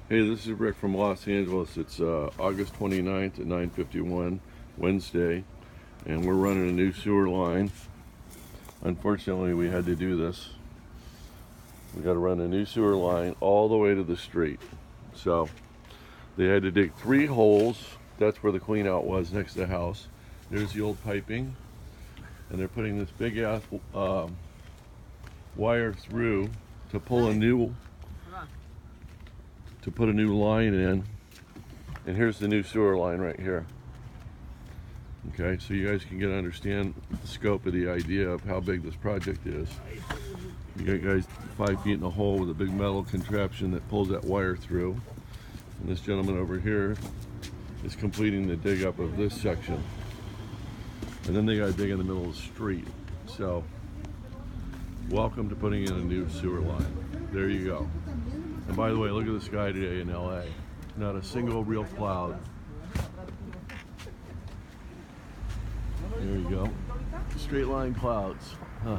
Hey, this is Rick from Los Angeles. It's August 29th at 9:51, Wednesday, and we're running a new sewer line. Unfortunately, we had to do this. We got to run a new sewer line all the way to the street. So they had to dig 3 holes. That's where the clean out was, next to the house. There's the old piping, and they're putting this big ass wire through to pull put a new line in. And here's the new sewer line right here. Okay, so you guys can understand the scope of the idea of how big this project is. You got guys 5 feet in a hole with a big metal contraption that pulls that wire through. And this gentleman over here is completing the dig up of this section. And then they got to dig in the middle of the street. So, welcome to putting in a new sewer line. There you go. And by the way, look at the sky today in LA. Not a single real cloud. There you go. Straight line clouds. Huh.